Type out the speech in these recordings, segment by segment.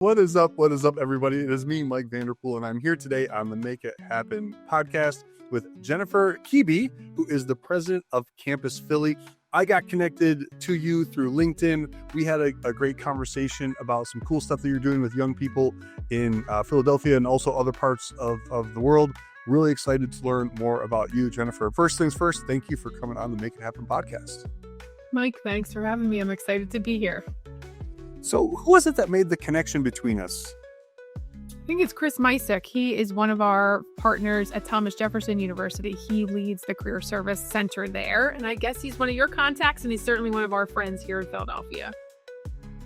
What is up? What is up, everybody? It is me, Mike Vanderpool, and I'm here today on the Make It Happen podcast with Jennifer Kebea, who is the president of Campus Philly. I got connected to you through LinkedIn. We had a great conversation about some cool stuff that you're doing with young people in Philadelphia and also other parts of the world. Really excited to learn more about you, Jennifer. First things first, thank you for coming on the Make It Happen podcast. Mike, thanks for having me. I'm excited to be here. So who was it that made the connection between us? I think it's Chris Misek. He is one of our partners at Thomas Jefferson University. He leads the Career Service Center there. And I guess he's one of your contacts, and he's certainly one of our friends here in Philadelphia.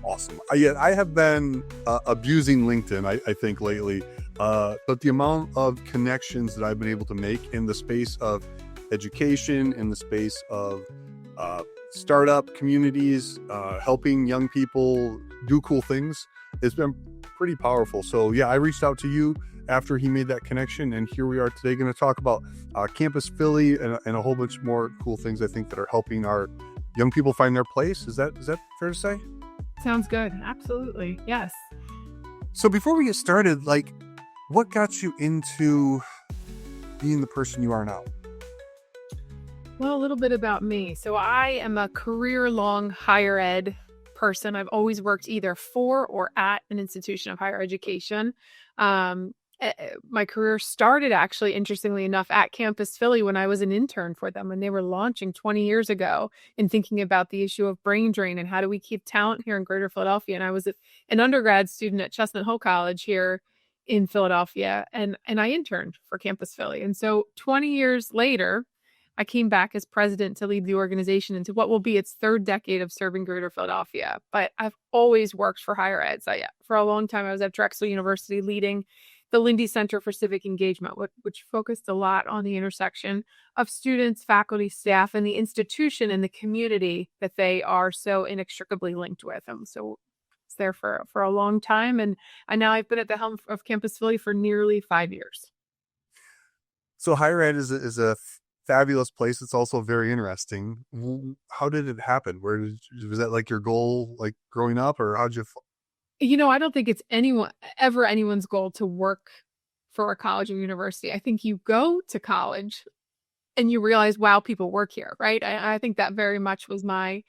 Awesome. I have been abusing LinkedIn, I think, lately. But the amount of connections that I've been able to make in the space of education, in the space of startup communities, helping young people do cool things, it's been pretty powerful. So yeah, I reached out to you after he made that connection, and here we are today going to talk about Campus Philly and a whole bunch more cool things I think that are helping our young people find their place. Is that fair to say? Sounds good. Absolutely. Yes. So before we get started, what got you into being the person you are now? Well, a little bit about me. So I am a career-long higher ed person. I've always worked either for or at an institution of higher education. My career started actually, interestingly enough, at Campus Philly when I was an intern for them, when they were launching 20 years ago and thinking about the issue of brain drain and how do we keep talent here in Greater Philadelphia. And I was an undergrad student at Chestnut Hill College here in Philadelphia, and I interned for Campus Philly. And so 20 years later, I came back as president to lead the organization into what will be its third decade of serving Greater Philadelphia. But I've always worked for higher ed. So for a long time, I was at Drexel University leading the Lindy Center for Civic Engagement, which focused a lot on the intersection of students, faculty, staff, and the institution and the community that they are so inextricably linked with. So it's there for a long time. And now I've been at the helm of Campus Philly for nearly 5 years. So higher ed is a fabulous place. It's also very interesting. How did it happen? Was that your goal, growing up, or how'd you? I don't think it's anyone's goal to work for a college or university. I think you go to college and you realize, wow, people work here, right? I think that very much was my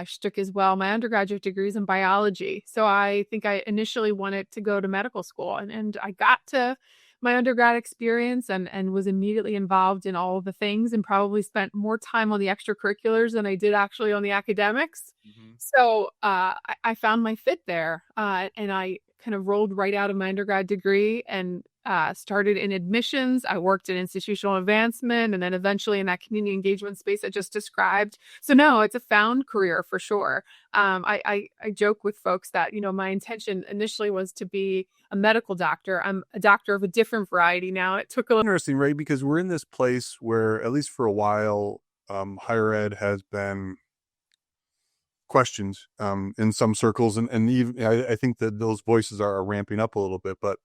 shtick as well. My undergraduate degree is in biology. So I think I initially wanted to go to medical school, and I got to my undergrad experience and was immediately involved in all of the things and probably spent more time on the extracurriculars than I did actually on the academics. Mm-hmm. So I found my fit there, and I kind of rolled right out of my undergrad degree and started in admissions. I worked in institutional advancement and then eventually in that community engagement space I just described. So no, it's a found career for sure. I joke with folks that, my intention initially was to be a medical doctor. I'm a doctor of a different variety now. It took a little interesting, right? Because we're in this place where, at least for a while, higher ed has been questioned in some circles, and even I think that those voices are ramping up a little bit. But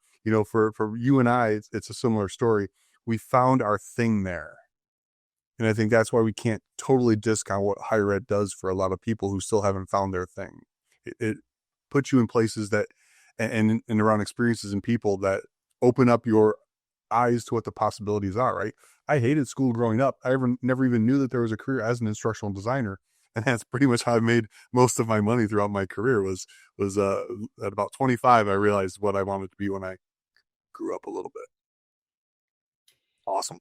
for you and I, it's a similar story. We found our thing there, and I think that's why we can't totally discount what higher ed does for a lot of people who still haven't found their thing. It puts you in places that and around experiences and people that open up your eyes to what the possibilities are, right? I hated school growing up. I never even knew that there was a career as an instructional designer. And that's pretty much how I made most of my money throughout my career was at about 25, I realized what I wanted to be when I grew up a little bit. Awesome.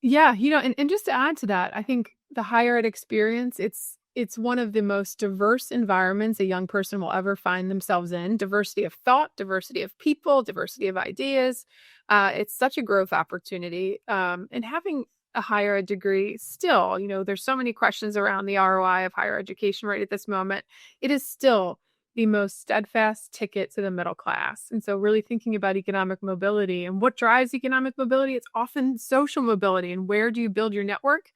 Yeah. And just to add to that, I think the higher ed experience, it's one of the most diverse environments a young person will ever find themselves in. Diversity of thought, diversity of people, diversity of ideas. It's such a growth opportunity. And having a higher ed degree still, there's so many questions around the ROI of higher education right at this moment. It is still the most steadfast ticket to the middle class. And so really thinking about economic mobility and what drives economic mobility, it's often social mobility. And where do you build your network?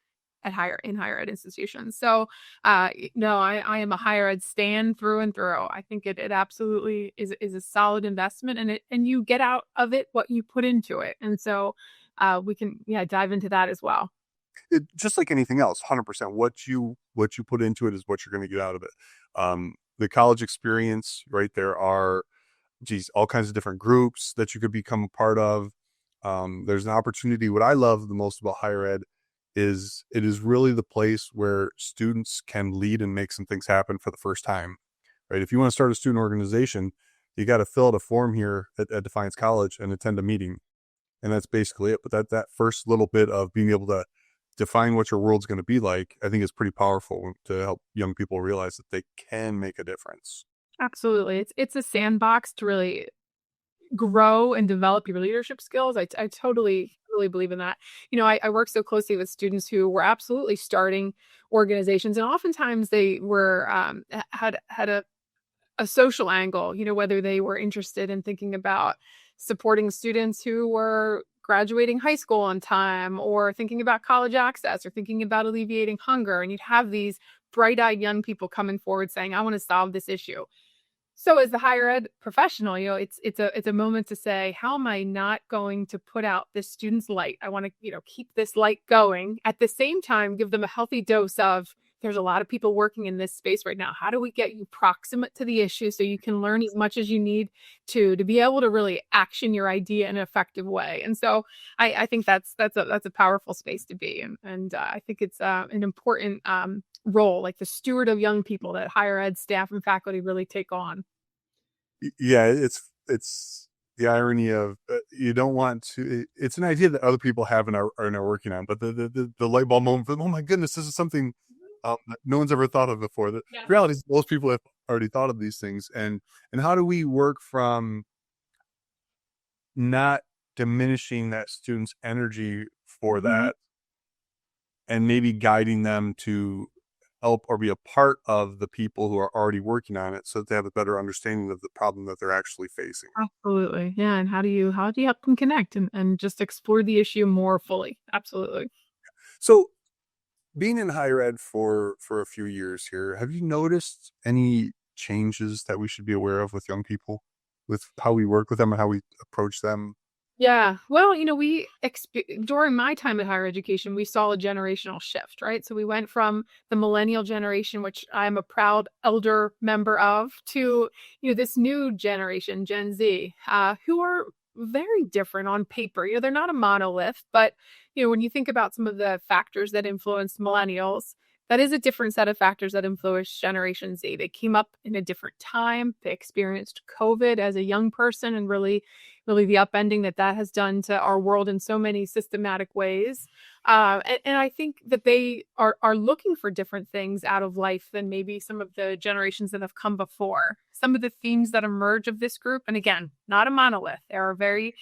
In higher ed institutions. So no, I am a higher ed stan through and through. I think it absolutely is a solid investment, and you get out of it what you put into it. And so we can dive into that as well. Just like anything else, 100%. What you put into it is what you're going to get out of it. The college experience, right? There are geez, all kinds of different groups that you could become a part of. There's an opportunity. What I love the most about higher ed is it is really the place where students can lead and make some things happen for the first time, right? If you want to start a student organization, you got to fill out a form here at Defiance College and attend a meeting, and that's basically it. But that first little bit of being able to define what your world's going to be like, I think is pretty powerful to help young people realize that they can make a difference. Absolutely. It's a sandbox to really grow and develop your leadership skills. I totally believe in that. I work so closely with students who were absolutely starting organizations, and oftentimes they were had a social angle, whether they were interested in thinking about supporting students who were graduating high school on time, or thinking about college access, or thinking about alleviating hunger. And you'd have these bright-eyed young people coming forward saying, I want to solve this issue. So as the higher ed professional, it's a moment to say, how am I not going to put out this student's light? I want to, keep this light going. At the same time, give them a healthy dose of, there's a lot of people working in this space right now. How do we get you proximate to the issue so you can learn as much as you need to be able to really action your idea in an effective way? And so I think that's a powerful space to be. And I think it's an important role, like the steward of young people, that higher ed staff and faculty really take on. Yeah, it's the irony of you don't want to. It's an idea that other people have and are working on, but the light bulb moment. Oh my goodness, this is something that no one's ever thought of before. The Yeah. reality is most people have already thought of these things, and how do we work from not diminishing that student's energy for Mhm. that, and maybe guiding them to help or be a part of the people who are already working on it so that they have a better understanding of the problem that they're actually facing. Absolutely. Yeah. And how do you help them connect and just explore the issue more fully? Absolutely. So being in higher ed for a few years here, have you noticed any changes that we should be aware of with young people, with how we work with them and how we approach them? Yeah. Well, during my time in higher education, we saw a generational shift, right? So we went from the millennial generation, which I'm a proud elder member of, to, this new generation, Gen Z, who are very different on paper. They're not a monolith, but, when you think about some of the factors that influence millennials, that is a different set of factors that influence Generation Z. They came up in a different time. They experienced COVID as a young person, and really the upending that has done to our world in so many systematic ways. And I think that they are looking for different things out of life than maybe some of the generations that have come before. Some of the themes that emerge of this group, and again, not a monolith. There are very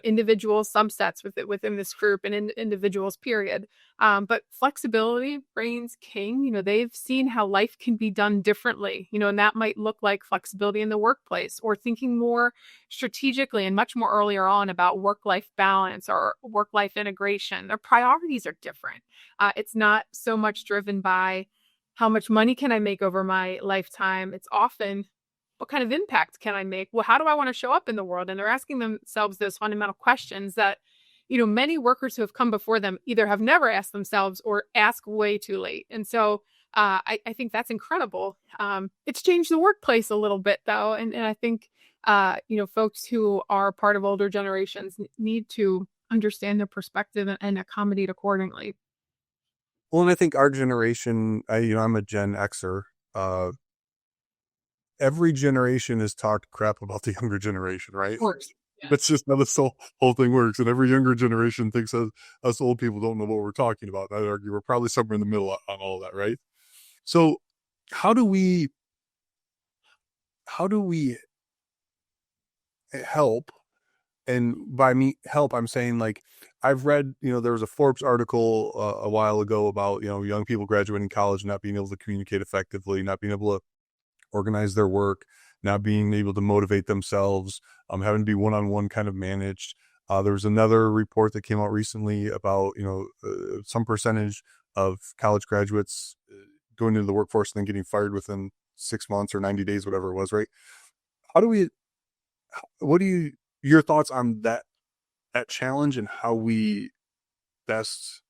individual subsets within this group, and individuals, period. But flexibility reigns king. They've seen how life can be done differently, and that might look like flexibility in the workplace, or thinking more strategically and much more earlier on about work-life balance or work-life integration. Their priorities are different. It's not so much driven by how much money can I make over my lifetime. It's often, what kind of impact can I make? Well, how do I want to show up in the world? And they're asking themselves those fundamental questions that, many workers who have come before them either have never asked themselves or ask way too late. And so I think that's incredible. It's changed the workplace a little bit, though. And I think, folks who are part of older generations need to understand their perspective and accommodate accordingly. Well, and I think our generation, I'm a Gen Xer. Uh, every generation has talked crap about the younger generation, Of right? course. Yeah. That's just how this whole thing works. And every younger generation thinks us old people don't know what we're talking about. And I'd argue we're probably somewhere in the middle on all of that, right? So how do we how do we help? And by me help, I'm saying, like, I've read, there was a Forbes article a while ago about, young people graduating college not being able to communicate effectively, not being able to organize their work, not being able to motivate themselves, having to be one-on-one kind of managed. There was another report that came out recently about, some percentage of college graduates going into the workforce and then getting fired within 6 months or 90 days, whatever it was, right? How do we, what do you, your thoughts on that challenge and how we best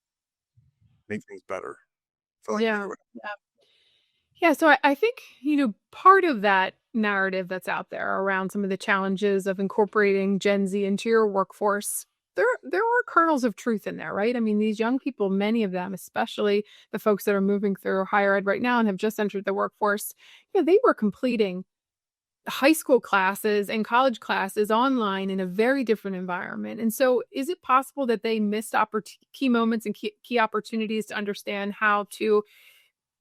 make things better for like Yeah. everyone? Yeah, so I think, part of that narrative that's out there around some of the challenges of incorporating Gen Z into your workforce, there are kernels of truth in there, right? I mean, these young people, many of them, especially the folks that are moving through higher ed right now and have just entered the workforce, they were completing high school classes and college classes online in a very different environment. And so, is it possible that they missed key moments and key opportunities to understand how to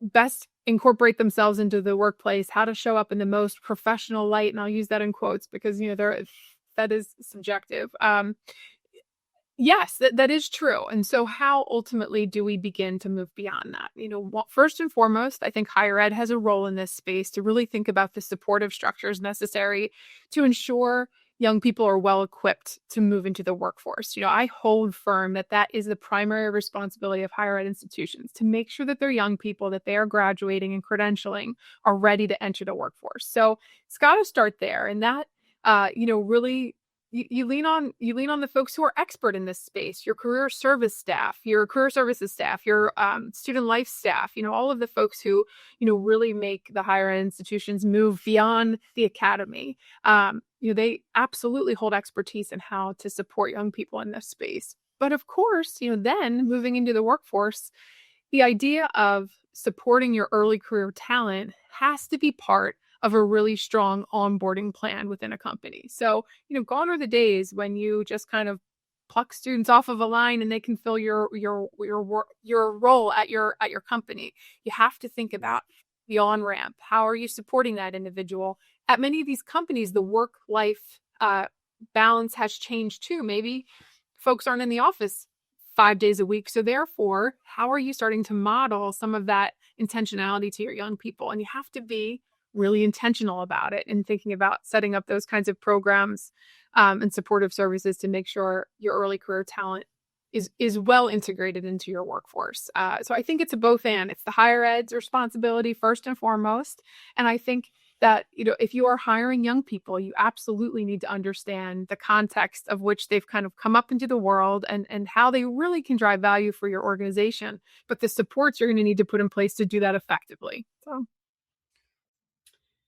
best incorporate themselves into the workplace, how to show up in the most professional light? And I'll use that in quotes because that is subjective. Yes, that is true. And so, how ultimately do we begin to move beyond that? First and foremost, I think higher ed has a role in this space to really think about the supportive structures necessary to ensure young people are well equipped to move into the workforce. I hold firm that that is the primary responsibility of higher ed institutions to make sure that their young people that they are graduating and credentialing are ready to enter the workforce. So, it's got to start there. And that, really you lean on the folks who are expert in this space, your career service staff, your career services staff, your student life staff, all of the folks who really make the higher ed institutions move beyond the academy. They absolutely hold expertise in how to support young people in this space. But of course, then moving into the workforce, the idea of supporting your early career talent has to be part of a really strong onboarding plan within a company. So, gone are the days when you just kind of pluck students off of a line and they can fill your role at your company. You have to think about the on ramp. How are you supporting that individual? At many of these companies, the work life balance has changed too. Maybe folks aren't in the office 5 days a week. So therefore, how are you starting to model some of that intentionality to your young people? And you have to be really intentional about it and thinking about setting up those kinds of programs and supportive services to make sure your early career talent is well integrated into your workforce. So I think it's a both and. It's the higher ed's responsibility first and foremost. And I think that if you are hiring young people, you absolutely need to understand the context of which they've kind of come up into the world and how they really can drive value for your organization, but the supports you're going to need to put in place to do that effectively. So,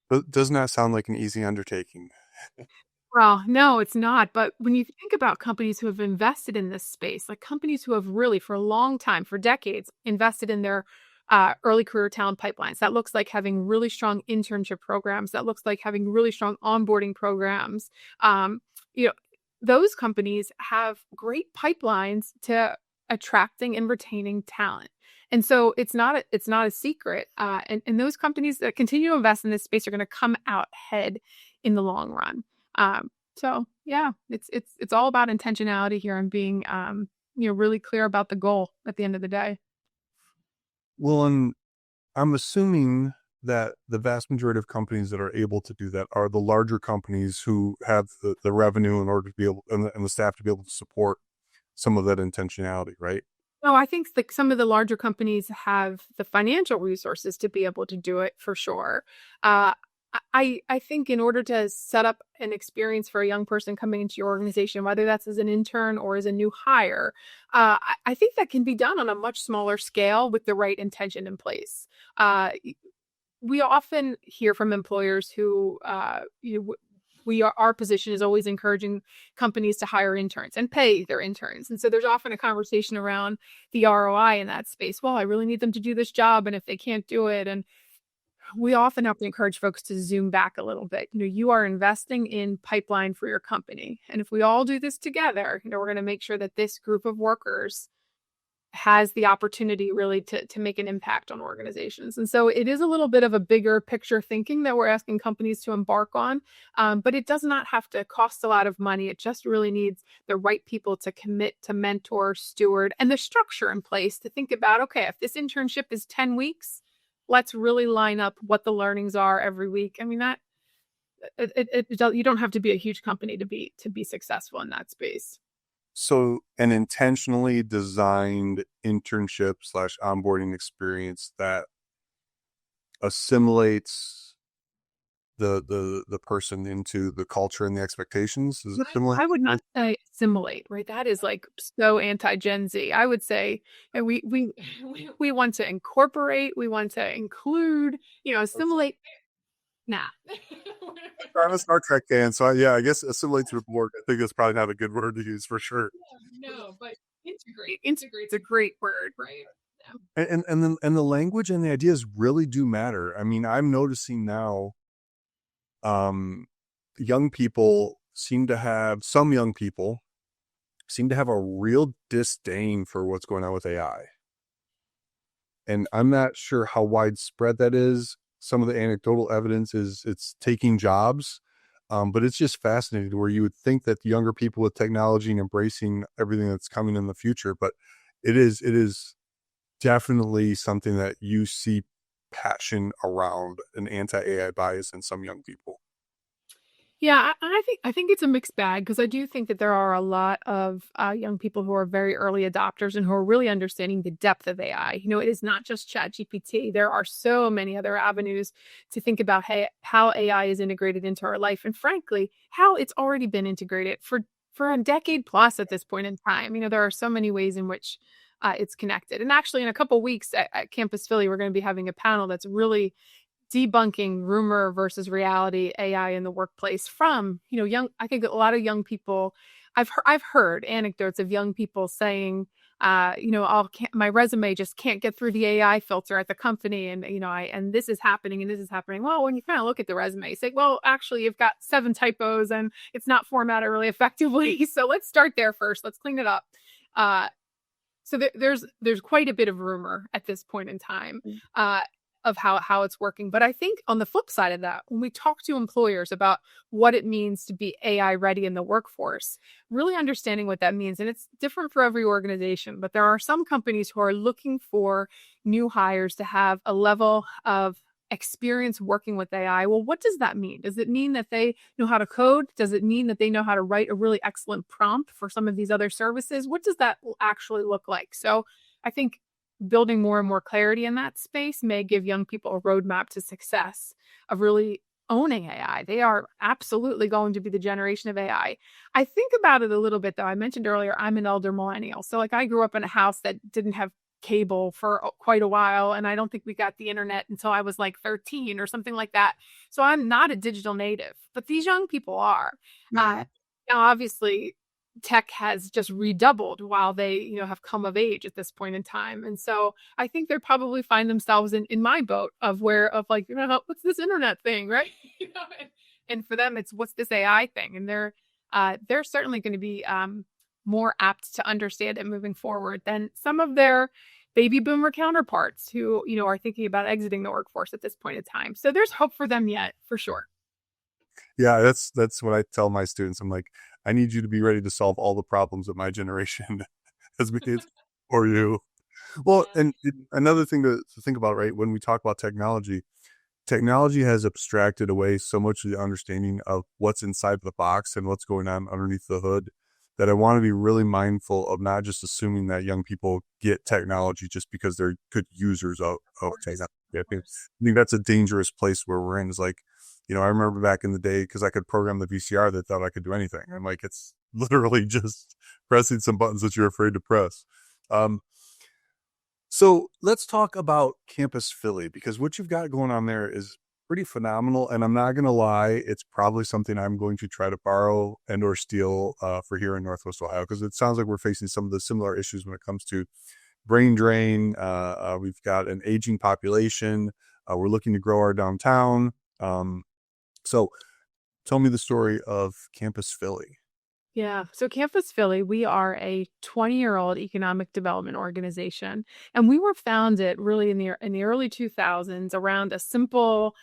But doesn't that sound like an easy undertaking? well, no, it's not. But when you think about companies who have invested in this space, like companies who have really, for a long time, for decades, invested in their early career talent pipelines, that looks like having really strong internship programs. That looks like having really strong onboarding programs. Um, you know, those companies have great pipelines to attracting and retaining talent. And so it's not a secret. And those companies that continue to invest in this space are going to come out ahead in the long run. So yeah, it's all about intentionality here and being really clear about the goal at the end of the day. Well, and I'm assuming that the vast majority of companies that are able to do that are the larger companies who have the revenue in order to be able and the staff to be able to support some of that intentionality, right? No, I think like some of the larger companies have the financial resources to be able to do it for sure. Uh, I think in order to set up an experience for a young person coming into your organization, whether that's as an intern or as a new hire, I think that can be done on a much smaller scale with the right intention in place. We often hear from employers who our position is always encouraging companies to hire interns and pay their interns. And so there's often a conversation around the ROI in that space. Well, I really need them to do this job. And if they can't do it, and we often have to encourage folks to zoom back a little bit. You are investing in pipeline for your company. And if we all do this together, we're going to make sure that this group of workers has the opportunity really to make an impact on organizations. And so it is a little bit of a bigger picture thinking that we're asking companies to embark on, but it does not have to cost a lot of money. It just really needs the right people to commit to mentor, steward, and the structure in place to think about, okay, if this internship is 10 weeks, let's really line up what the learnings are every week. I mean, that you don't have to be a huge company to be successful in that space. So an intentionally designed internship slash onboarding experience that assimilates the person into the culture and the expectations. Is it similar? I would not say assimilate, right? That is like so anti-Gen Z. I would say, and we want to incorporate, we want to include, assimilate. Nah. I'm a Star Trek fan, so yeah, I guess assimilate to a Borg. I think that's probably not a good word to use for sure. No, but integrate's a great word, right? Yeah. And the language and the ideas really do matter. I mean, I'm noticing now, um, young people seem to have some young people seem to have a real disdain for what's going on with AI. And I'm not sure how widespread that is. Some of the anecdotal evidence is it's taking jobs, but it's just fascinating where you would think that the younger people with technology and embracing everything that's coming in the future, but it is definitely something that you see passion around an anti-AI bias in some young people. Yeah, I think it's a mixed bag because I do think that there are a lot of young people who are very early adopters and who are really understanding the depth of AI. It is not just ChatGPT. There are so many other avenues to think about how AI is integrated into our life, and frankly, how it's already been integrated for a decade plus at this point in time. There are so many ways in which it's connected. And actually, in a couple weeks at Campus Philly, we're going to be having a panel that's really debunking rumor versus reality AI in the workplace from young. I think a lot of young people. I've heard anecdotes of young people saying, my resume just can't get through the AI filter at the company, and and this is happening and this is happening. Well, when you kind of look at the resume, you say, well, actually, you've got 7 typos and it's not formatted really effectively. So let's start there first. Let's clean it up. Uh, so there's quite a bit of rumor at this point in time. Of how it's working. But I think on the flip side of that, when we talk to employers about what it means to be AI ready in the workforce, really understanding what that means, and it's different for every organization, but there are some companies who are looking for new hires to have a level of experience working with AI. Well, what does that mean? Does it mean that they know how to code? Does it mean that they know how to write a really excellent prompt for some of these other services? What does that actually look like? So I think building more and more clarity in that space may give young people a roadmap to success of really owning AI. They are absolutely going to be the generation of AI. I think about it a little bit though. I mentioned earlier, I'm an elder millennial. So like I grew up in a house that didn't have cable for quite a while. And I don't think we got the internet until I was like 13 or something like that. So I'm not a digital native, but these young people are. Now, obviously, tech has just redoubled while they have come of age at this point in time, and so I think they probably find themselves in my boat of like what's this internet thing, right? And for them it's what's this AI thing, and they're certainly going to be more apt to understand it moving forward than some of their baby boomer counterparts who are thinking about exiting the workforce at this point in time. So there's hope for them yet, for sure. Yeah, that's what I tell my students. I'm like, I need you to be ready to solve all the problems that my generation has made for you. Well, Yeah. and another thing to think about, right? When we talk about technology, technology has abstracted away so much of the understanding of what's inside the box and what's going on underneath the hood that I want to be really mindful of not just assuming that young people get technology just because they're good users of technology. I think that's a dangerous place where we're in. Is like, I remember back in the day because I could program the VCR that thought I could do anything. I'm like, it's literally just pressing some buttons that you're afraid to press. Um, so let's talk about Campus Philly because what you've got going on there is pretty phenomenal. And I'm not going to lie, it's probably something I'm going to try to borrow and or steal for here in Northwest Ohio because it sounds like we're facing some of the similar issues when it comes to brain drain. We've got an aging population. We're looking to grow our downtown. So tell me the story of Campus Philly. Yeah. So Campus Philly, we are a 20-year-old economic development organization, and we were founded really in the early 2000s around a simple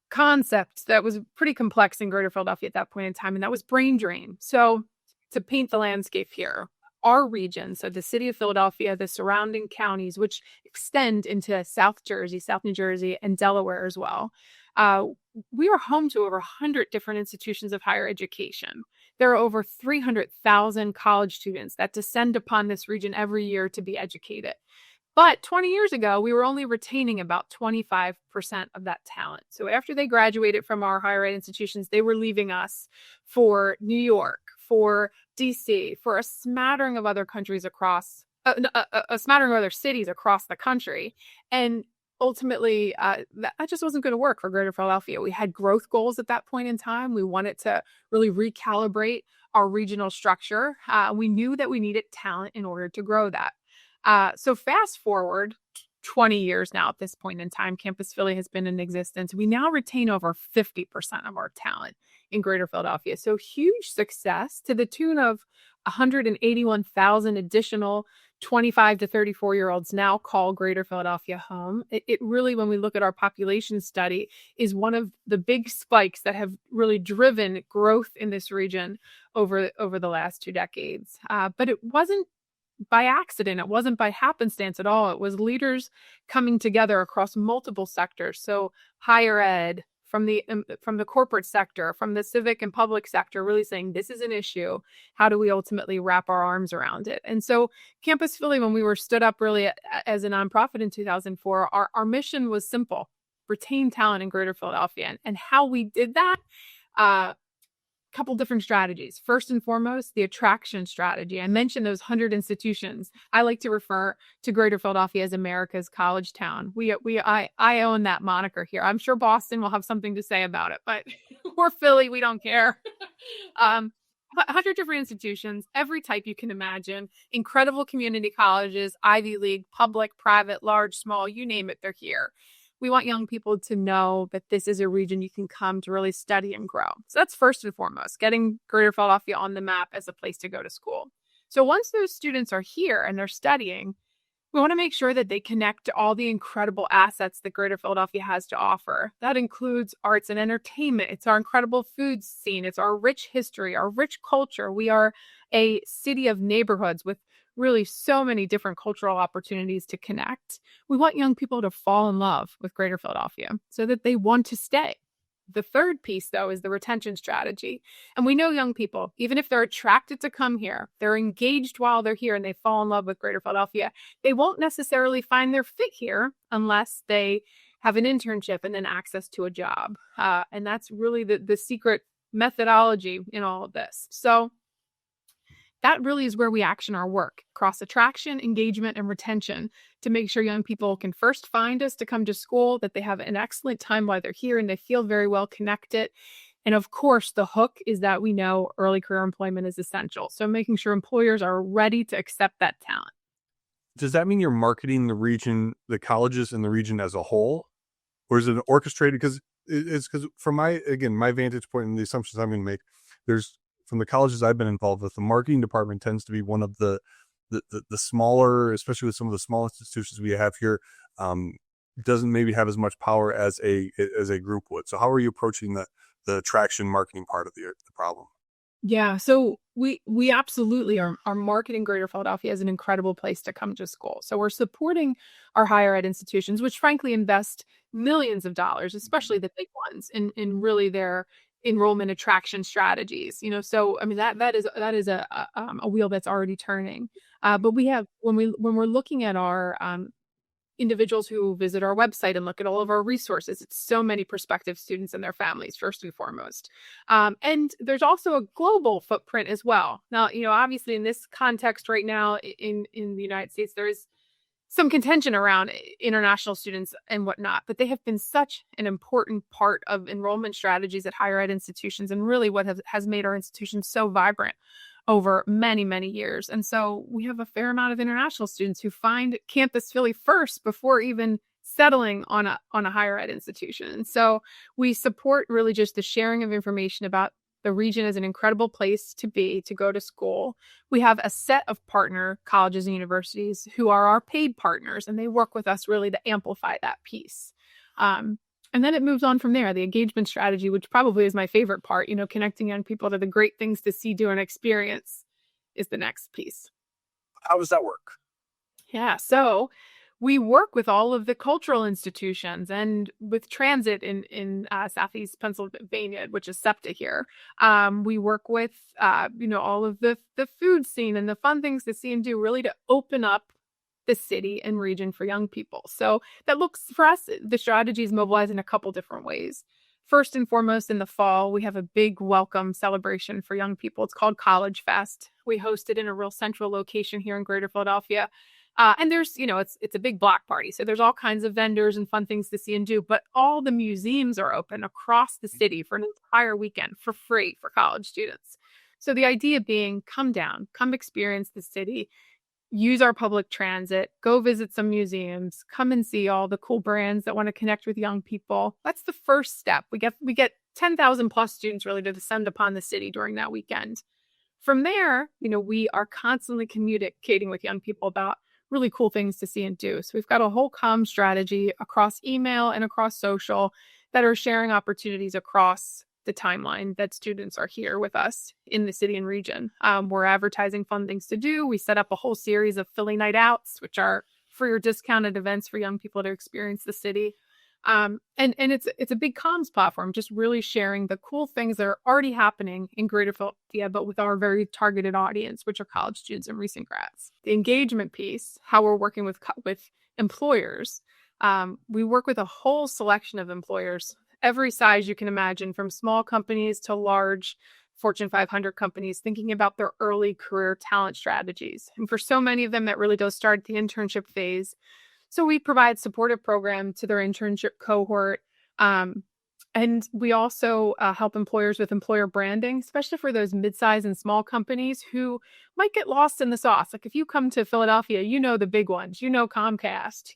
concept that was pretty complex in Greater Philadelphia at that point in time, and that was brain drain. So to paint the landscape here, our region, so the city of Philadelphia, the surrounding counties, which extend into South Jersey, South New Jersey, and Delaware as well. Uh, we are home to over 100 different institutions of higher education. There are over 300,000 college students that descend upon this region every year to be educated. But 20 years ago, we were only retaining about 25% of that talent. So after they graduated from our higher ed institutions, they were leaving us for New York, for DC, for a smattering of other countries across, a smattering of other cities across the country. And ultimately, that just wasn't going to work for Greater Philadelphia. We had growth goals at that point in time. We wanted to really recalibrate our regional structure. We knew that we needed talent in order to grow that. So fast forward 20 years now at this point in time, Campus Philly has been in existence. We now retain over 50% of our talent in Greater Philadelphia. So huge success to the tune of 181,000 additional 25 to 34-year-olds now call Greater Philadelphia home. It really, when we look at our population study, is one of the big spikes that have really driven growth in this region over the last 2 decades. But it wasn't by accident. It wasn't by happenstance at all. It was leaders coming together across multiple sectors. So higher ed, from the corporate sector, from the civic and public sector, really saying this is an issue. How do we ultimately wrap our arms around it? And so Campus Philly, when we were stood up really as a nonprofit in 2004, our mission was simple: retain talent in Greater Philadelphia. And how we did that, couple different strategies. First and foremost, the attraction strategy. I mentioned those 100 institutions. I like to refer to Greater Philadelphia as America's college town. I own that moniker here. I'm sure Boston will have something to say about it, but we're Philly. We don't care. 100 different institutions, every type you can imagine, incredible community colleges, Ivy League, public, private, large, small, you name it, they're here. We want young people to know that this is a region you can come to really study and grow. So that's first and foremost, getting Greater Philadelphia on the map as a place to go to school. So once those students are here and they're studying, we want to make sure that they connect to all the incredible assets that Greater Philadelphia has to offer. That includes arts and entertainment. It's our incredible food scene. It's our rich history, our rich culture. We are a city of neighborhoods with really so many different cultural opportunities to connect. We want young people to fall in love with Greater Philadelphia so that they want to stay. The third piece, though, is the retention strategy. And we know young people, even if they're attracted to come here, they're engaged while they're here and they fall in love with Greater Philadelphia, they won't necessarily find their fit here unless they have an internship and then access to a job. And that's really the secret methodology in all of this. So that really is where we action our work: cross attraction, engagement, and retention, to make sure young people can first find us to come to school, that they have an excellent time while they're here and they feel very well connected. And of course, the hook is that we know early career employment is essential. So making sure employers are ready to accept that talent. Does that mean you're marketing the region, the colleges in the region as a whole? Or is it orchestrated? Because from my vantage point and the assumptions I'm going to make, from the colleges I've been involved with, the marketing department tends to be one of the smaller, especially with some of the small institutions we have here, doesn't maybe have as much power as a group would. So how are you approaching the attraction marketing part of the problem? Yeah, so we absolutely are marketing Greater Philadelphia as an incredible place to come to school. So we're supporting our higher ed institutions, which frankly invest millions of dollars, especially the big ones, in really their enrollment attraction strategies. So I mean that is a wheel that's already turning. But we have, when we're looking at our individuals who visit our website and look at all of our resources, it's so many prospective students and their families, first and foremost. And there's also a global footprint as well. Now, obviously in this context right now in the United States, there is some contention around international students and whatnot, but they have been such an important part of enrollment strategies at higher ed institutions, and really what has made our institutions so vibrant over many, many years. And so we have a fair amount of international students who find Campus Philly first before even settling on a higher ed institution. And so we support really just the sharing of information about the region as an incredible place to go to school. We have a set of partner colleges and universities who are our paid partners, and they work with us really to amplify that piece. And then it moves on from there. The engagement strategy, which probably is my favorite part, connecting young people to the great things to see, do, and experience, is the next piece. How does that work? Yeah, so we work with all of the cultural institutions and with transit in Southeast Pennsylvania, which is SEPTA here. We work with, all of the food scene and the fun things to see and do, really to open up the city and region for young people. So that looks for us, the strategy is mobilized in a couple different ways. First and foremost, in the fall, we have a big welcome celebration for young people. It's called College Fest. We host it in a real central location here in Greater Philadelphia. And there's, it's a big block party. So there's all kinds of vendors and fun things to see and do, but all the museums are open across the city for an entire weekend for free for college students. So the idea being, come down, come experience the city, use our public transit, go visit some museums, come and see all the cool brands that want to connect with young people. That's the first step. We get 10,000 plus students really to descend upon the city during that weekend. From there, we are constantly communicating with young people about really cool things to see and do. So we've got a whole comm strategy across email and across social that are sharing opportunities across the timeline that students are here with us in the city and region. We're advertising fun things to do. We set up a whole series of Philly Night Outs, which are free or discounted events for young people to experience the city. And it's a big comms platform, just really sharing the cool things that are already happening in Greater Philadelphia, but with our very targeted audience, which are college students and recent grads. The engagement piece, how we're working with employers. We work with a whole selection of employers, every size you can imagine, from small companies to large Fortune 500 companies, thinking about their early career talent strategies. And for so many of them, that really does start at the internship phase. So we provide supportive program to their internship cohort. And we also help employers with employer branding, especially for those mid-sized and small companies who might get lost in the sauce. Like if you come to Philadelphia, the big ones, Comcast,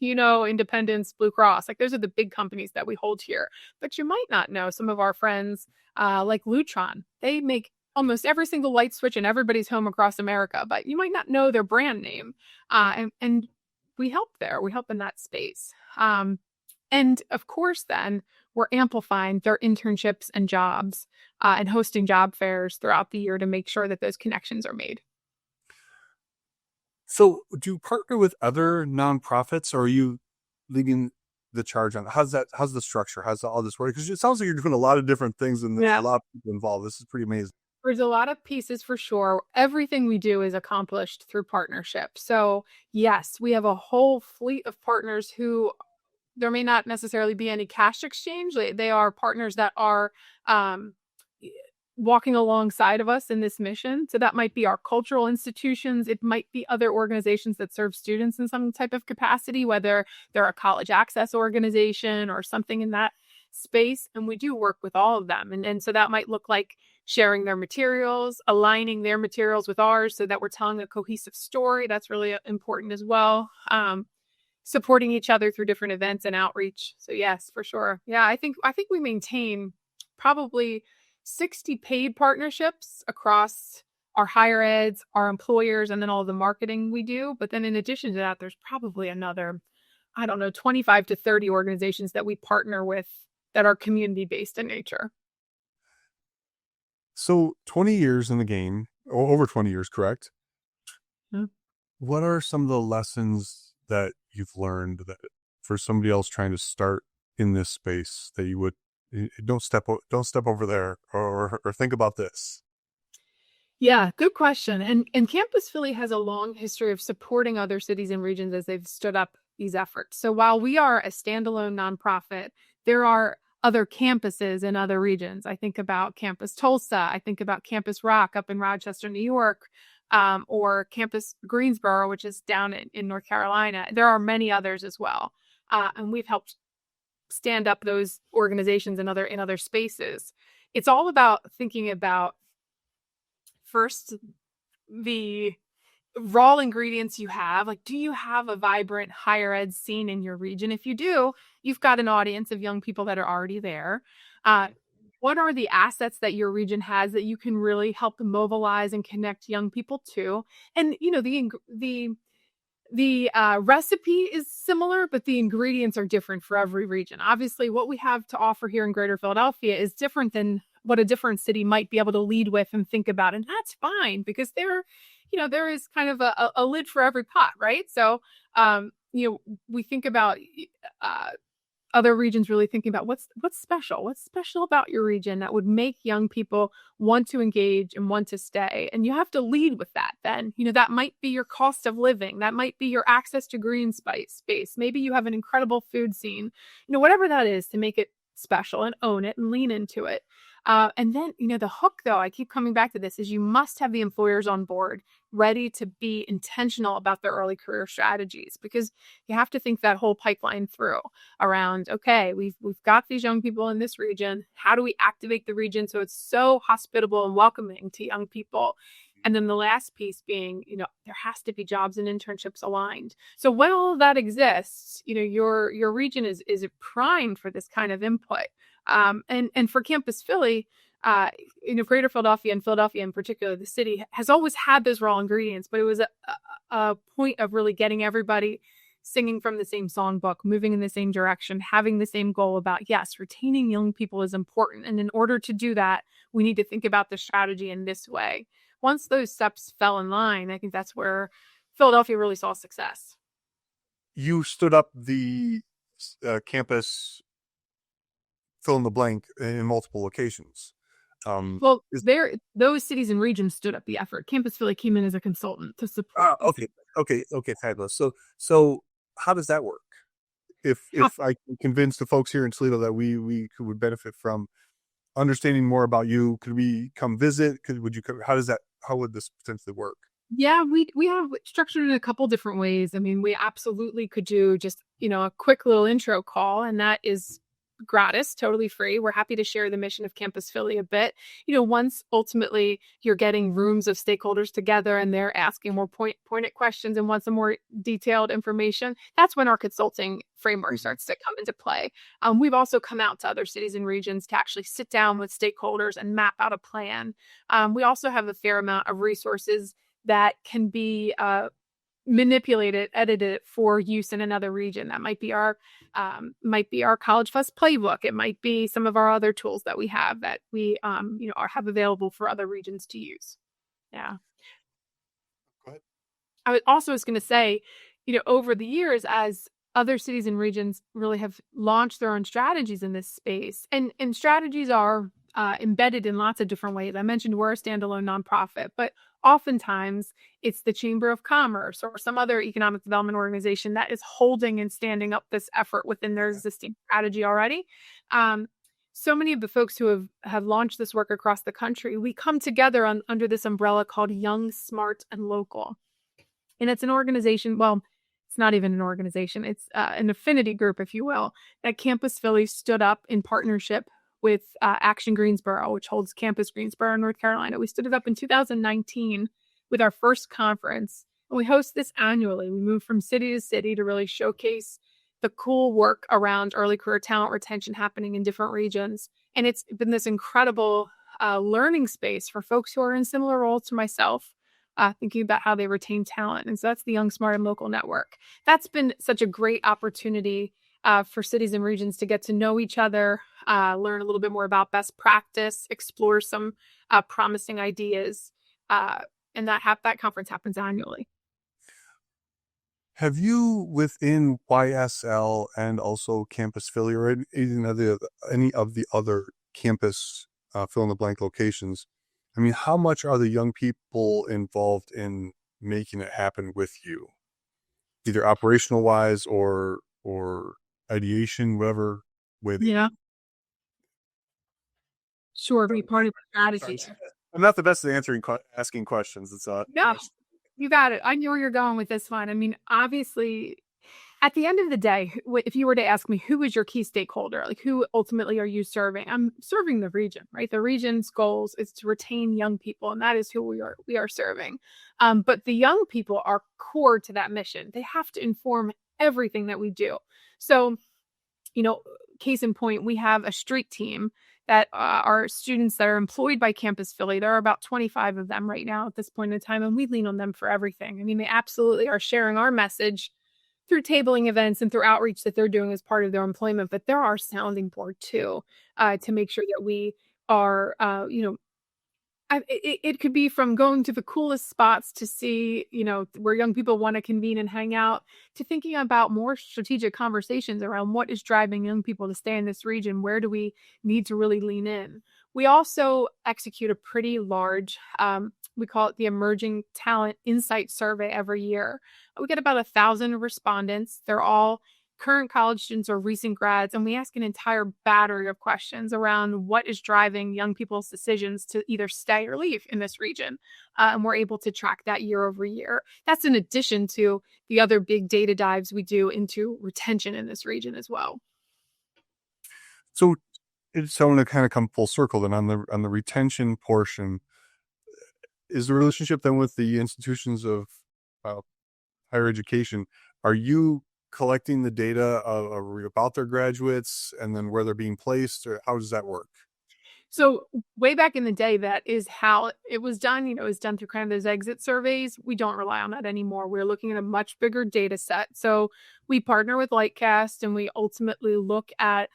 Independence, Blue Cross, like those are the big companies that we hold here. But you might not know some of our friends like Lutron. They make almost every single light switch in everybody's home across America, but you might not know their brand name. And we help there. We help in that space. And of course, then we're amplifying their internships and jobs and hosting job fairs throughout the year to make sure that those connections are made. So do you partner with other nonprofits, or are you leading the charge on how's the structure? How's all this work? Because it sounds like you're doing a lot of different things and there's a lot of people involved. This is pretty amazing. There's a lot of pieces for sure. Everything we do is accomplished through partnership. So yes, we have a whole fleet of partners who there may not necessarily be any cash exchange. They are partners that are walking alongside of us in this mission. So that might be our cultural institutions. It might be other organizations that serve students in some type of capacity, whether they're a college access organization or something in that space. And we do work with all of them. And so that might look like sharing their materials, aligning their materials with ours so that we're telling a cohesive story. That's really important as well. Supporting each other through different events and outreach. So yes, for sure. Yeah, I think we maintain probably 60 paid partnerships across our higher eds, our employers, and then all the marketing we do. But then in addition to that, there's probably another, 25 to 30 organizations that we partner with that are community-based in nature. So 20 years in the game, or over 20 years, correct? Yeah. What are some of the lessons that you've learned that for somebody else trying to start in this space that you would don't step over there or think about this? Yeah, good question. And Campus Philly has a long history of supporting other cities and regions as they've stood up these efforts. So while we are a standalone nonprofit, there are other campuses in other regions. I think about Campus Tulsa. I think about Campus Rock up in Rochester, New York. Or Campus Greensboro, which is down in North Carolina. There are many others as well. And we've helped stand up those organizations in other spaces. It's all about thinking about first the raw ingredients you have. Like, do you have a vibrant higher ed scene in your region? If you do, you've got an audience of young people that are already there. What are the assets that your region has that you can really help mobilize and connect young people to? And the recipe is similar, but the ingredients are different for every region. Obviously, what we have to offer here in Greater Philadelphia is different than what a different city might be able to lead with and think about, and that's fine because there is kind of a lid for every pot, right? So we think about other regions really thinking about what's special about your region that would make young people want to engage and want to stay. And you have to lead with that. Then that might be your cost of living, that might be your access to green space, maybe you have an incredible food scene, whatever that is, to make it special and own it and lean into it. And then, the hook, though, I keep coming back to this, is you must have the employers on board, ready to be intentional about their early career strategies, because you have to think that whole pipeline through around, okay, we've got these young people in this region. How do we activate the region so it's so hospitable and welcoming to young people? And then the last piece being, there has to be jobs and internships aligned. So when all of that exists, your region is primed for this kind of input. And for Campus Philly, Greater Philadelphia and Philadelphia in particular, the city has always had those raw ingredients, but it was a point of really getting everybody singing from the same songbook, moving in the same direction, having the same goal about, yes, retaining young people is important. And in order to do that, we need to think about the strategy in this way. Once those steps fell in line, I think that's where Philadelphia really saw success. You stood up the campus fill in the blank in multiple locations. Well, those cities and regions stood up the effort. Campus Philly came in as a consultant to support. Okay, fabulous. So how does that work? If I can convince the folks here in Toledo that we would benefit from understanding more about you, could we come visit? How would this potentially work? Yeah, we have structured in a couple different ways. I mean, we absolutely could do just, a quick little intro call, and that is gratis, totally free. We're happy to share the mission of Campus Philly a bit. Once ultimately you're getting rooms of stakeholders together and they're asking more pointed questions and want some more detailed information, that's when our consulting framework starts to come into play. We've also come out to other cities and regions to actually sit down with stakeholders and map out a plan. We also have a fair amount of resources that can be manipulated, edited for use in another region. That might be our College Fest playbook. It might be some of our other tools that we have that we have available for other regions to use. Yeah. Go ahead. I was going to say, over the years, as other cities and regions really have launched their own strategies in this space, and strategies are embedded in lots of different ways. I mentioned we're a standalone nonprofit, but oftentimes it's the Chamber of Commerce or some other economic development organization that is holding and standing up this effort within their existing strategy already. So many of the folks who have launched this work across the country, we come together under this umbrella called Young, Smart, and Local. And it's an organization, well, it's not even an organization, it's an affinity group, if you will, that Campus Philly stood up in partnership with Action Greensboro, which holds Campus Greensboro in North Carolina. We stood it up in 2019 with our first conference, and we host this annually. We move from city to city to really showcase the cool work around early career talent retention happening in different regions. And it's been this incredible learning space for folks who are in similar roles to myself, thinking about how they retain talent. And so that's the Young, Smart, and Local Network. That's been such a great opportunity for cities and regions to get to know each other, learn a little bit more about best practice, explore some promising ideas. And that conference happens annually. Have you, within YSL and also Campus Philly or any of the other campus fill in the blank locations, I mean, how much are the young people involved in making it happen with you, either operational wise or ideation, whatever way? Yeah. Sure, be part of the strategy. I'm not the best at asking questions. It's No, you got it. I know where you're going with this one. I mean, obviously, at the end of the day, if you were to ask me who is your key stakeholder, like who ultimately are you serving? I'm serving the region, right? The region's goals is to retain young people, and that is who we are serving. But the young people are core to that mission. They have to inform everything that we do. So, case in point, we have a street team that are students that are employed by Campus Philly. There are about 25 of them right now at this point in time, and we lean on them for everything. I mean, they absolutely are sharing our message through tabling events and through outreach that they're doing as part of their employment, but they're our sounding board too, to make sure that we are, It could be from going to the coolest spots to see, where young people want to convene and hang out, to thinking about more strategic conversations around what is driving young people to stay in this region. Where do we need to really lean in? We also execute a pretty large, we call it the Emerging Talent Insight Survey every year. We get about 1,000 respondents. They're all current college students or recent grads, and we ask an entire battery of questions around what is driving young people's decisions to either stay or leave in this region. And we're able to track that year over year. That's in addition to the other big data dives we do into retention in this region as well. So it's going to kind of come full circle then on the retention portion. Is the relationship then with the institutions of uh, higher education? Are you collecting the data about their graduates and then where they're being placed, or how does that work? So way back in the day, that is how it was done. It was done through kind of those exit surveys. We don't rely on that anymore. We're looking at a much bigger data set. So we partner with Lightcast, and we ultimately look at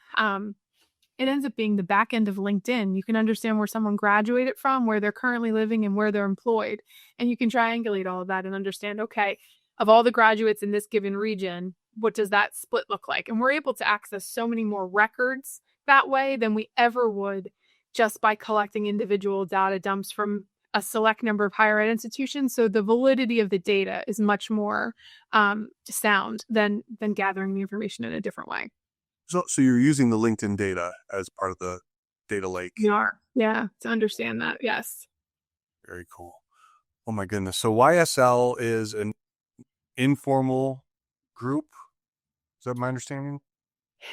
it ends up being the back end of LinkedIn. You can understand where someone graduated from, where they're currently living, and where they're employed. And you can triangulate all of that and understand, okay, of all the graduates in this given region, what does that split look like? And we're able to access so many more records that way than we ever would just by collecting individual data dumps from a select number of higher ed institutions. So the validity of the data is much more sound than gathering the information in a different way. So you're using the LinkedIn data as part of the data lake. We are, yeah, to understand that. Yes. Very cool. Oh my goodness. So YSL is an informal group. Is that my understanding?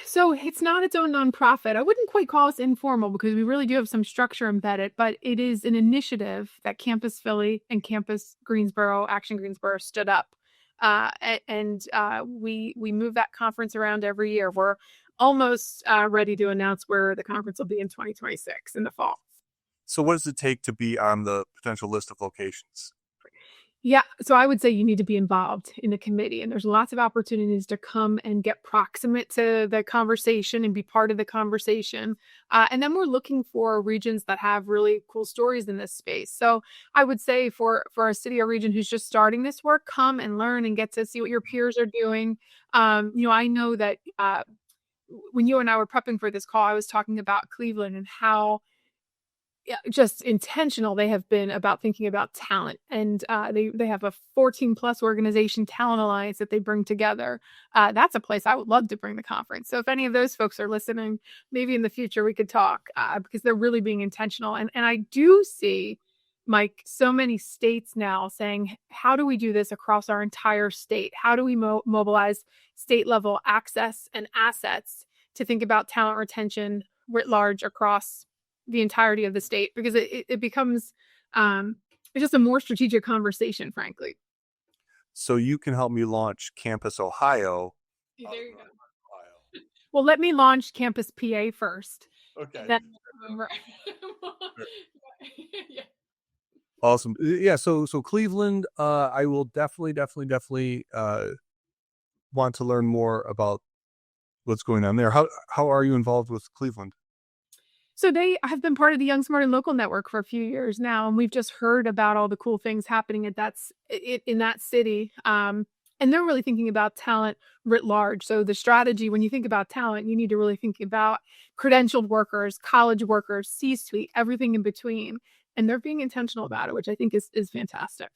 So it's not its own nonprofit. I wouldn't quite call us informal because we really do have some structure embedded, but it is an initiative that Campus Philly and Campus Greensboro, Action Greensboro, stood up. We move that conference around every year. We're almost ready to announce where the conference will be in 2026 in the fall. So what does it take to be on the potential list of locations? Yeah, so I would say you need to be involved in the committee, and there's lots of opportunities to come and get proximate to the conversation and be part of the conversation. And then we're looking for regions that have really cool stories in this space. So I would say for a city or region who's just starting this work, come and learn and get to see what your peers are doing. I know that when you and I were prepping for this call, I was talking about Cleveland and how just intentional they have been about thinking about talent, and they have a 14 plus organization talent alliance that they bring together. That's a place I would love to bring the conference. So if any of those folks are listening, maybe in the future we could talk, because they're really being intentional. And I do see, Mike, so many states now saying, how do we do this across our entire state? How do we mobilize state level access and assets to think about talent retention writ large across the entirety of the state? Because it becomes it's just a more strategic conversation, frankly. So you can help me launch Campus Ohio. There you go. Well, let me launch Campus PA first. Okay. Then, yeah. Awesome. Yeah. So Cleveland, I will definitely want to learn more about what's going on there. How are you involved with Cleveland? So they have been part of the Young, Smart, and Local network for a few years now, and we've just heard about all the cool things happening in that city. And they're really thinking about talent writ large. So the strategy, when you think about talent, you need to really think about credentialed workers, college workers, C-suite, everything in between. And they're being intentional about it, which I think is fantastic.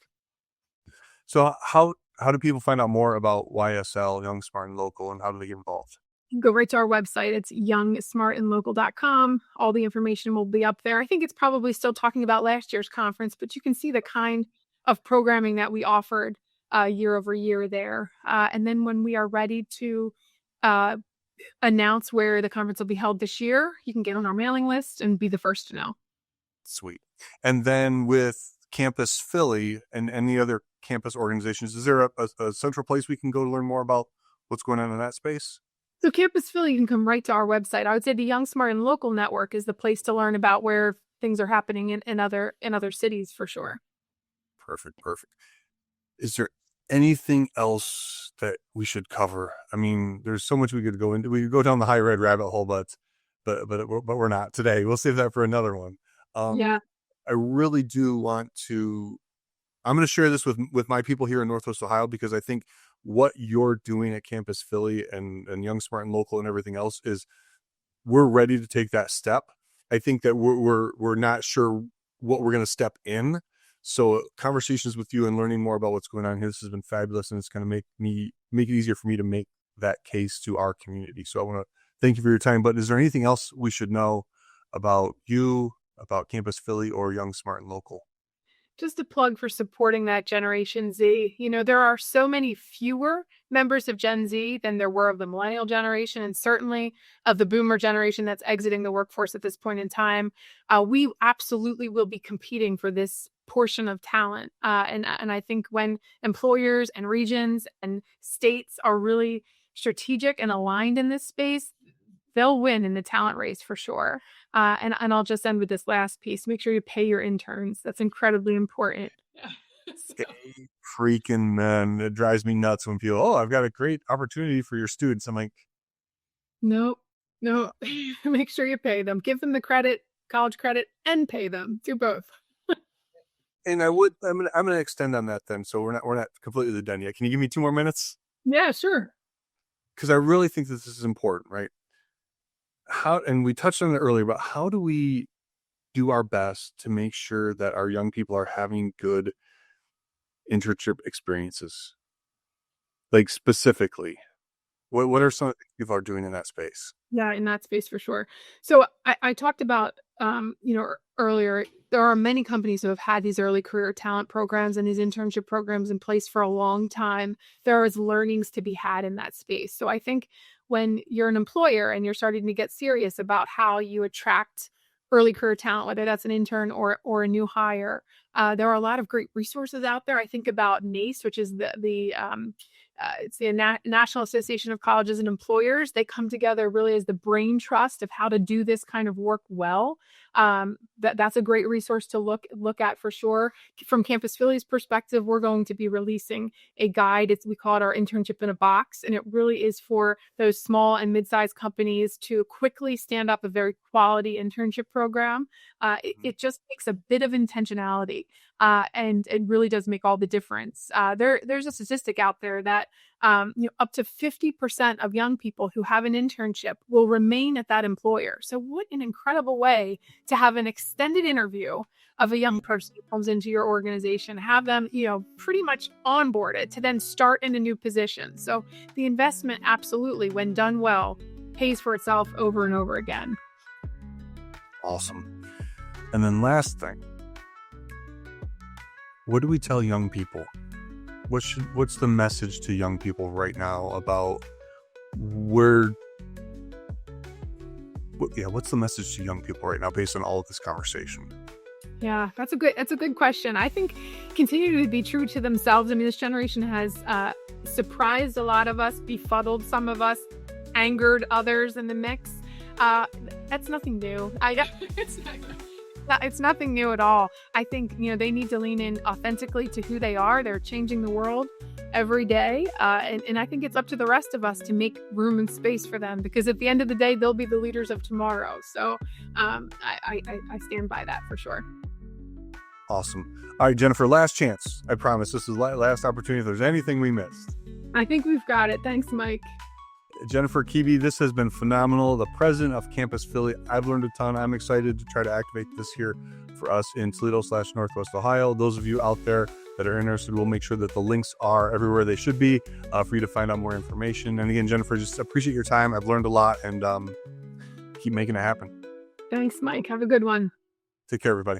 So how do people find out more about YSL, Young, Smart, and Local, and how do they get involved? You can go right to our website. It's youngsmartandlocal.com. All the information will be up there. I think it's probably still talking about last year's conference, but you can see the kind of programming that we offered year over year there. And then when we are ready to announce where the conference will be held this year, you can get on our mailing list and be the first to know. Sweet. And then with Campus Philly and any other campus organizations, is there a central place we can go to learn more about what's going on in that space? So Campus Philly, you can come right to our website. I would say the Young, Smart, and Local network is the place to learn about where things are happening in other cities for sure. Perfect. Is there anything else that we should cover? I mean, there's so much we could go into. We could go down the higher ed rabbit hole, but we're not today. We'll save that for another one. Yeah. I really do want to. I'm going to share this with my people here in Northwest Ohio, because I think what you're doing at Campus Philly and Young Smart and Local and everything else is, we're ready to take that step. I think that we're not sure what we're going to step in. So conversations with you and learning more about what's going on here, this has been fabulous, and it's going to make it easier for me to make that case to our community. So I want to thank you for your time. But is there anything else we should know about you, about Campus Philly, or Young Smart and Local? Just a plug for supporting that Generation Z. There are so many fewer members of Gen Z than there were of the millennial generation, and certainly of the boomer generation that's exiting the workforce at this point in time. We absolutely will be competing for this portion of talent. And I think when employers and regions and states are really strategic and aligned in this space, they'll win in the talent race for sure. And I'll just end with this last piece. Make sure you pay your interns. That's incredibly important. Yeah. So. Freaking man, it drives me nuts when people, oh, I've got a great opportunity for your students. I'm like, nope, no. Make sure you pay them. Give them the credit, college credit, and pay them. Do both. And I'm gonna extend on that then. So we're not completely done yet. Can you give me 2 more minutes? Yeah, sure. Because I really think that this is important, right? And we touched on it earlier, but how do we do our best to make sure that our young people are having good internship experiences? Like, specifically, what are some people are doing in that space? Yeah, in that space for sure. So I talked about, earlier, there are many companies who have had these early career talent programs and these internship programs in place for a long time. There is learnings to be had in that space. So I think when you're an employer and you're starting to get serious about how you attract early career talent, whether that's an intern or a new hire, there are a lot of great resources out there. I think about NACE, which is it's the National Association of Colleges and Employers. They come together really as the brain trust of how to do this kind of work well. That's a great resource to look at for sure. From Campus Philly's perspective, we're going to be releasing a guide. We call it our internship in a box, and it really is for those small and mid-sized companies to quickly stand up a very quality internship program. It just takes a bit of intentionality. And it really does make all the difference. There's a statistic out there that up to 50% of young people who have an internship will remain at that employer. So what an incredible way to have an extended interview of a young person who comes into your organization, have them, pretty much onboarded to then start in a new position. So the investment, absolutely, when done well, pays for itself over and over again. Awesome. And then last thing, what do we tell young people? What's the message to young people right now about what's the message to young people right now based on all of this conversation? Yeah, that's a good question. I think continue to be true to themselves. I mean, this generation has surprised a lot of us, befuddled some of us, angered others in the mix. That's nothing new. It's nothing new at all. I think, they need to lean in authentically to who they are. They're changing the world every day. And I think it's up to the rest of us to make room and space for them, because at the end of the day, they'll be the leaders of tomorrow. So I stand by that for sure. Awesome. All right, Jennifer, last chance. I promise this is the last opportunity if there's anything we missed. I think we've got it. Thanks, Mike. Jennifer Kebea, this has been phenomenal. The president of Campus Philly. I've learned a ton. I'm excited to try to activate this here for us in Toledo/Northwest Ohio. Those of you out there that are interested, we'll make sure that the links are everywhere they should be for you to find out more information. And again, Jennifer, just appreciate your time. I've learned a lot, and keep making it happen. Thanks, Mike. Have a good one. Take care, everybody.